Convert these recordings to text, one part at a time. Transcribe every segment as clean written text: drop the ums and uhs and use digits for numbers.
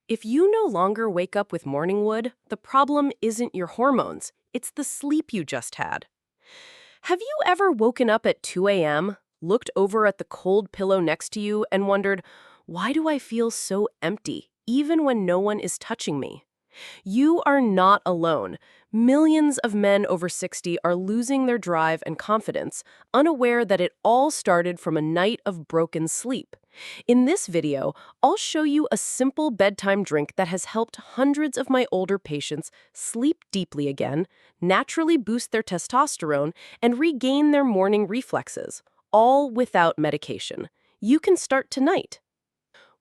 If you no longer wake up with morning wood, the problem isn't your hormones, it's the sleep you just had. Have you ever woken up at 2 a.m., looked over at the cold pillow next to you, and wondered, why do I feel so empty, even when no one is touching me? You are not alone. Millions of men over 60 are losing their drive and confidence, unaware that it all started from a night of broken sleep. In this video, I'll show you a simple bedtime drink that has helped hundreds of my older patients sleep deeply again, naturally boost their testosterone, and regain their morning reflexes, all without medication. You can start tonight.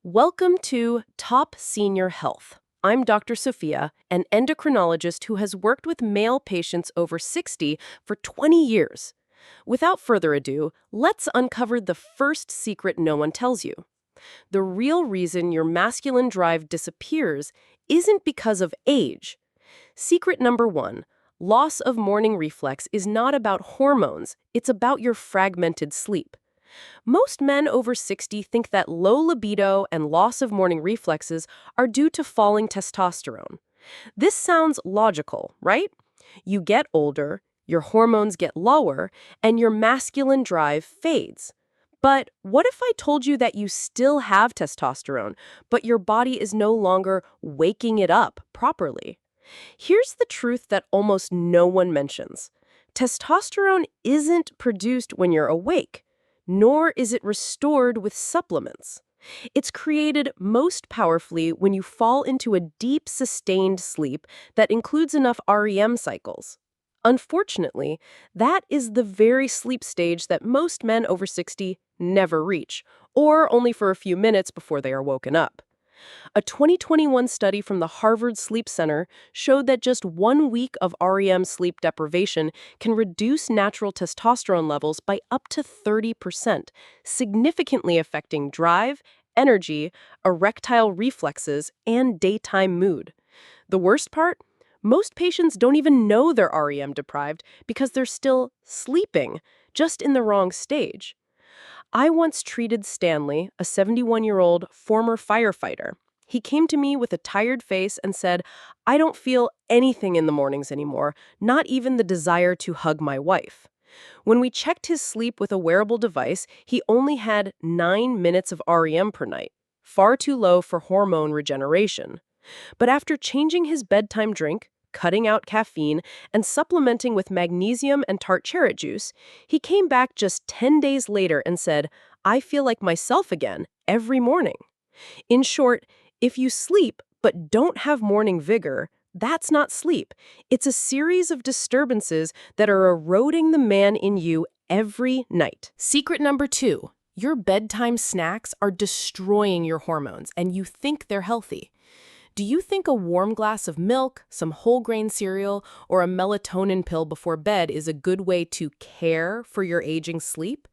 Welcome to Top Senior Health. I'm Dr. Sophia, an endocrinologist who has worked with male patients over 60 for 20 years. Without further ado, let's uncover the first secret no one tells you. The real reason your masculine drive disappears isn't because of age. Secret number one, loss of morning reflex is not about hormones, it's about your fragmented sleep. Most men over 60 think that low libido and loss of morning reflexes are due to falling testosterone. This sounds logical, right? You get older, your hormones get lower, and your masculine drive fades. But what if I told you that you still have testosterone, but your body is no longer waking it up properly? Here's the truth that almost no one mentions. Testosterone isn't produced when you're awake, nor is it restored with supplements. It's created most powerfully when you fall into a deep, sustained sleep that includes enough REM cycles. Unfortunately, that is the very sleep stage that most men over 60 never reach, or only for a few minutes before they are woken up. A 2021 study from the Harvard Sleep Center showed that just 1 week of REM sleep deprivation can reduce natural testosterone levels by up to 30%, significantly affecting drive, energy, erectile reflexes, and daytime mood. The worst part? Most patients don't even know they're REM deprived because they're still sleeping, just in the wrong stage. I once treated Stanley, a 71-year-old former firefighter. He came to me with a tired face and said, "I don't feel anything in the mornings anymore, not even the desire to hug my wife." When we checked his sleep with a wearable device, he only had 9 minutes of REM per night, far too low for hormone regeneration. But after changing his bedtime drink, cutting out caffeine, and supplementing with magnesium and tart cherry juice, he came back just 10 days later and said, "I feel like myself again, every morning." In short, if you sleep but don't have morning vigor, that's not sleep. It's a series of disturbances that are eroding the man in you every night. Secret number two, your bedtime snacks are destroying your hormones, and you think they're healthy. Do you think a warm glass of milk, some whole grain cereal, or a melatonin pill before bed is a good way to care for your aging sleep?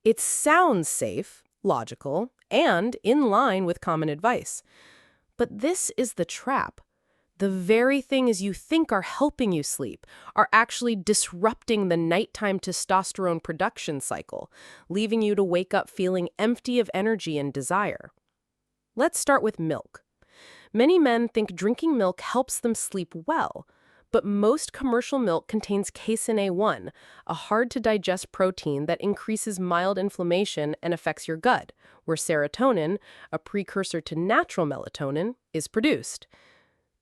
It sounds safe, logical, and in line with common advice. But this is the trap. The very things you think are helping you sleep are actually disrupting the nighttime testosterone production cycle, leaving you to wake up feeling empty of energy and desire. Let's start with milk. Many men think drinking milk helps them sleep well, but most commercial milk contains casein A1, a hard-to-digest protein that increases mild inflammation and affects your gut, where serotonin, a precursor to natural melatonin, is produced.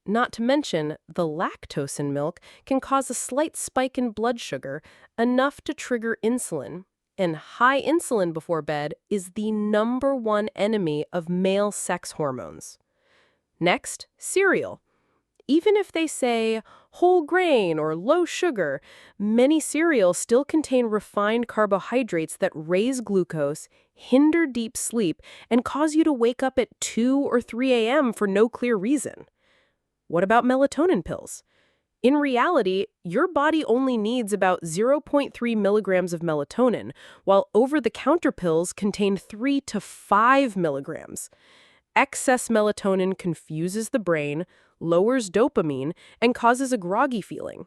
Not to mention, the lactose in milk can cause a slight spike in blood sugar, enough to trigger insulin, and high insulin before bed is the #1 enemy of male sex hormones. Next, cereal. Even if they say whole grain or low sugar, many cereals still contain refined carbohydrates that raise glucose, hinder deep sleep, and cause you to wake up at 2 or 3 a.m. for no clear reason. What about melatonin pills? In reality, your body only needs about 0.3 milligrams of melatonin, while over-the-counter pills contain 3 to 5 milligrams. Excess melatonin confuses the brain, lowers dopamine, and causes a groggy feeling.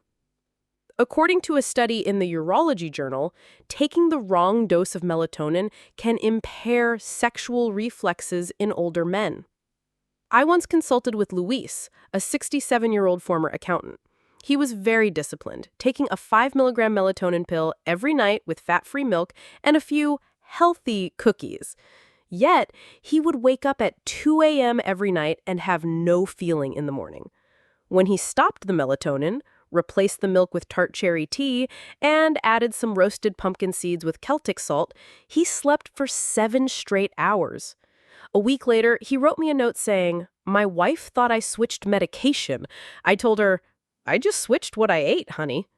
According to a study in the Urology Journal, taking the wrong dose of melatonin can impair sexual reflexes in older men. I once consulted with Luis, a 67-year-old former accountant. He was very disciplined, taking a 5 milligram melatonin pill every night with fat-free milk and a few healthy cookies. Yet, he would wake up at 2 a.m. every night and have no feeling in the morning. When he stopped the melatonin, replaced the milk with tart cherry tea, and added some roasted pumpkin seeds with Celtic salt, he slept for 7 straight hours. A week later, he wrote me a note saying, "My wife thought I switched medication. I told her, I just switched what I ate, honey."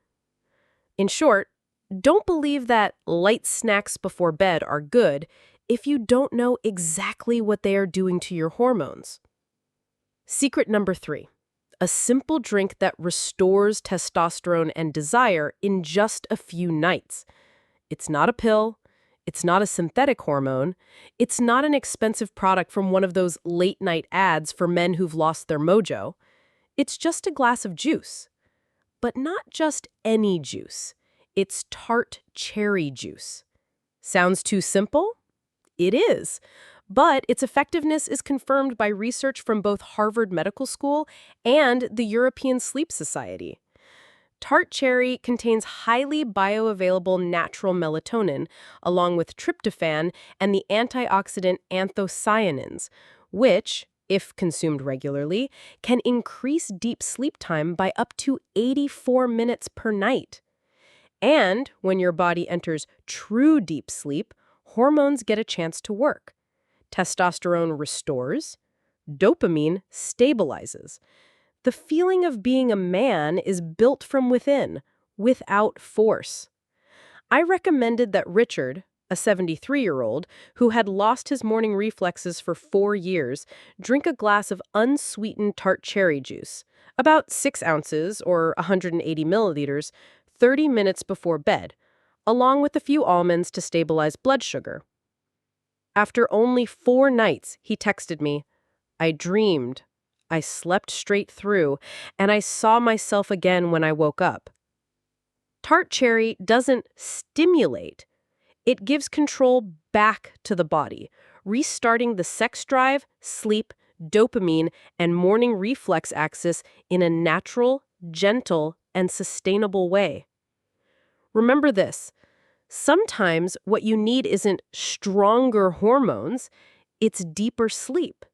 In short, don't believe that light snacks before bed are good if you don't know exactly what they are doing to your hormones. Secret number 3. A simple drink that restores testosterone and desire in just a few nights. It's not a pill. It's not a synthetic hormone. It's not an expensive product from one of those late-night ads for men who've lost their mojo. It's just a glass of juice. But not just any juice. It's tart cherry juice. Sounds too simple? It is. But its effectiveness is confirmed by research from both Harvard Medical School and the European Sleep Society. Tart cherry contains highly bioavailable natural melatonin, along with tryptophan and the antioxidant anthocyanins, which, if consumed regularly, can increase deep sleep time by up to 84 minutes per night. And when your body enters true deep sleep, hormones get a chance to work. Testosterone restores, dopamine stabilizes. The feeling of being a man is built from within, without force. I recommended that Richard, a 73-year-old who had lost his morning reflexes for 4 years, drink a glass of unsweetened tart cherry juice, about 6 ounces or 180 milliliters, 30 minutes before bed, along with a few almonds to stabilize blood sugar. After only 4 nights, he texted me, "I dreamed. I slept straight through, and I saw myself again when I woke up." Tart cherry doesn't stimulate. It gives control back to the body, restarting the sex drive, sleep, dopamine, and morning reflex axis in a natural, gentle, and sustainable way. Remember this. Sometimes what you need isn't stronger hormones, it's deeper sleep.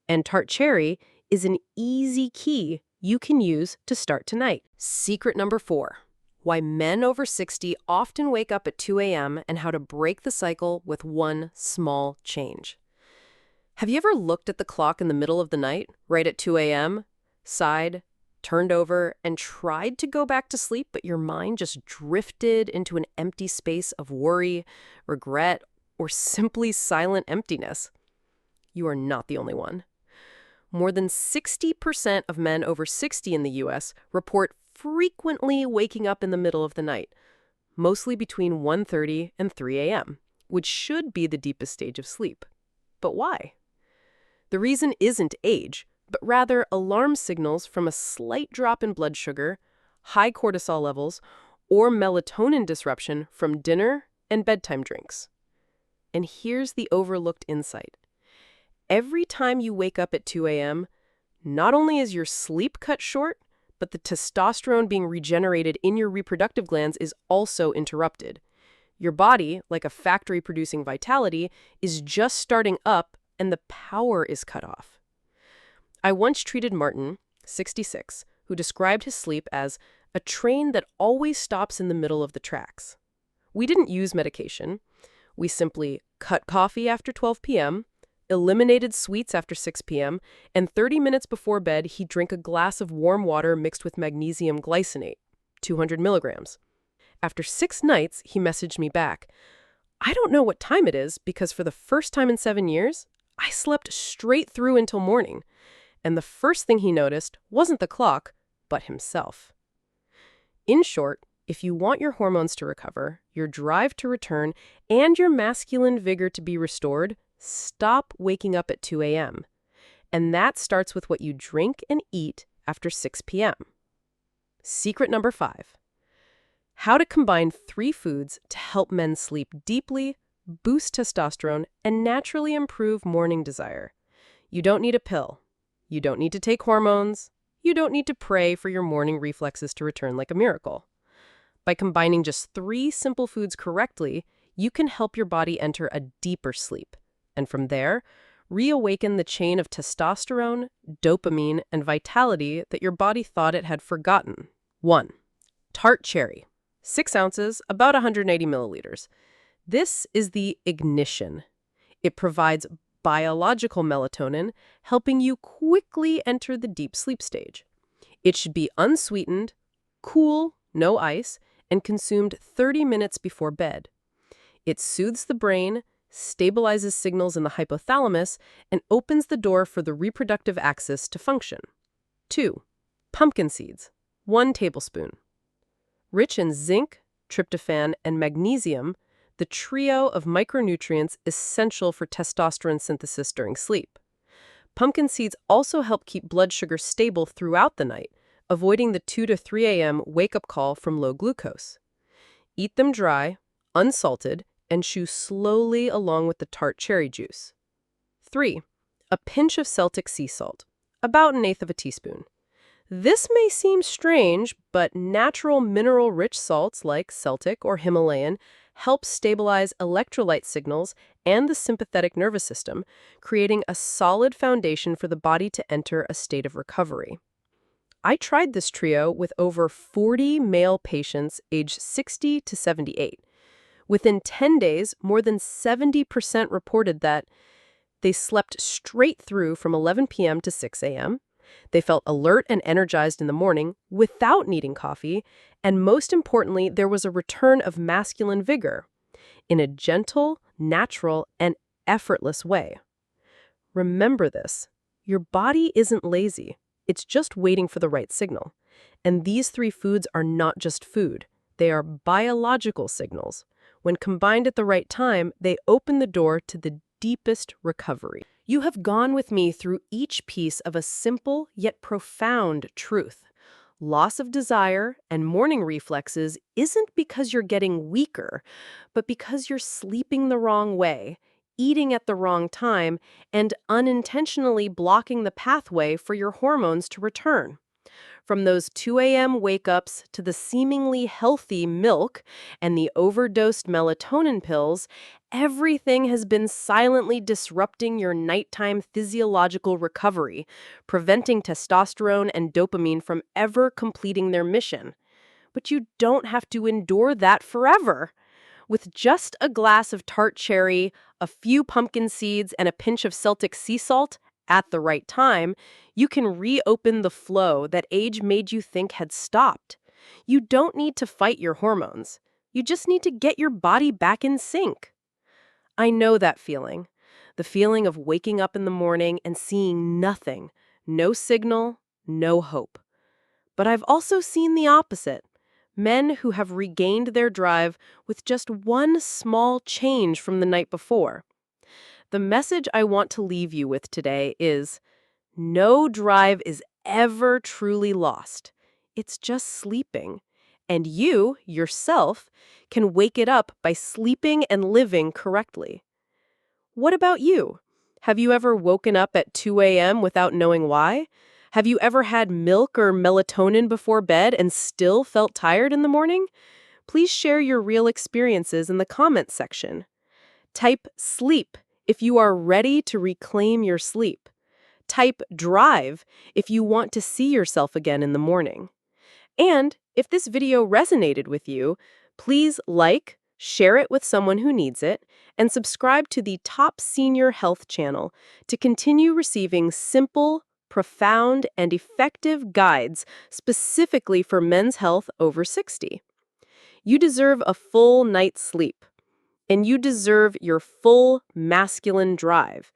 And tart cherry is an easy key you can use to start tonight. Secret number 4. Why men over 60 often wake up at 2 a.m. and how to break the cycle with one small change. Have you ever looked at the clock in the middle of the night, right at 2 a.m., sighed, turned over, and tried to go back to sleep, but your mind just drifted into an empty space of worry, regret, or simply silent emptiness? You are not the only one. More than 60% of men over 60 in the U.S. report frequently waking up in the middle of the night, mostly between 1:30 and 3 a.m., which should be the deepest stage of sleep. But why? The reason isn't age, but rather alarm signals from a slight drop in blood sugar, high cortisol levels, or melatonin disruption from dinner and bedtime drinks. And here's the overlooked insight. Every time you wake up at 2 a.m., not only is your sleep cut short, but the testosterone being regenerated in your reproductive glands is also interrupted. Your body, like a factory producing vitality, is just starting up and the power is cut off. I once treated Martin, 66, who described his sleep as a train that always stops in the middle of the tracks. We didn't use medication. We simply cut coffee after 12 p.m., eliminated sweets after 6 p.m., and 30 minutes before bed, he'd drink a glass of warm water mixed with magnesium glycinate, 200 milligrams. After 6 nights, he messaged me back, "I don't know what time it is because for the first time in 7 years, I slept straight through until morning." And the first thing he noticed wasn't the clock, but himself. In short, if you want your hormones to recover, your drive to return, and your masculine vigor to be restored, stop waking up at 2 a.m. And that starts with what you drink and eat after 6 p.m. Secret number 5. How to combine 3 foods to help men sleep deeply, boost testosterone, and naturally improve morning desire. You don't need a pill. You don't need to take hormones. You don't need to pray for your morning reflexes to return like a miracle. By combining just 3 simple foods correctly, you can help your body enter a deeper sleep. And from there, reawaken the chain of testosterone, dopamine, and vitality that your body thought it had forgotten. 1. Tart cherry. 6 ounces, about 180 milliliters. This is the ignition. It provides biological melatonin, helping you quickly enter the deep sleep stage. It should be unsweetened, cool, no ice, and consumed 30 minutes before bed. It soothes the brain, stabilizes signals in the hypothalamus, and opens the door for the reproductive axis to function. 2. Pumpkin seeds. 1 tablespoon. Rich in zinc, tryptophan, and magnesium, the trio of micronutrients essential for testosterone synthesis during sleep. Pumpkin seeds also help keep blood sugar stable throughout the night, avoiding the 2 to 3 a.m. wake-up call from low glucose. Eat them dry, unsalted, and chew slowly along with the tart cherry juice. 3. A pinch of Celtic sea salt, about 1/8 teaspoon. This may seem strange, but natural mineral-rich salts like Celtic or Himalayan help stabilize electrolyte signals and the sympathetic nervous system, creating a solid foundation for the body to enter a state of recovery. I tried this trio with over 40 male patients aged 60 to 78. Within 10 days, more than 70% reported that they slept straight through from 11 p.m. to 6 a.m., they felt alert and energized in the morning without needing coffee, and most importantly, there was a return of masculine vigor in a gentle, natural, and effortless way. Remember this, your body isn't lazy. It's just waiting for the right signal. And these 3 foods are not just food. They are biological signals. When combined at the right time, they open the door to the deepest recovery. You have gone with me through each piece of a simple yet profound truth. Loss of desire and morning reflexes isn't because you're getting weaker, but because you're sleeping the wrong way, eating at the wrong time, and unintentionally blocking the pathway for your hormones to return. From those 2 a.m. wake-ups to the seemingly healthy milk and the overdosed melatonin pills, everything has been silently disrupting your nighttime physiological recovery, preventing testosterone and dopamine from ever completing their mission. But you don't have to endure that forever. With just a glass of tart cherry, a few pumpkin seeds, and a pinch of Celtic sea salt, at the right time, you can reopen the flow that age made you think had stopped. You don't need to fight your hormones. You just need to get your body back in sync. I know that feeling. The feeling of waking up in the morning and seeing nothing. No signal, no hope. But I've also seen the opposite. Men who have regained their drive with just one small change from the night before. The message I want to leave you with today is, no drive is ever truly lost. It's just sleeping. And you, yourself, can wake it up by sleeping and living correctly. What about you? Have you ever woken up at 2 a.m. without knowing why? Have you ever had milk or melatonin before bed and still felt tired in the morning? Please share your real experiences in the comments section. Type sleep if you are ready to reclaim your sleep. Type drive if you want to see yourself again in the morning. And if this video resonated with you, please like, share it with someone who needs it, and subscribe to the Top Senior Health channel to continue receiving simple, profound, and effective guides specifically for men's health over 60. You deserve a full night's sleep. And you deserve your full masculine drive,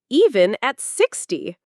even at 60.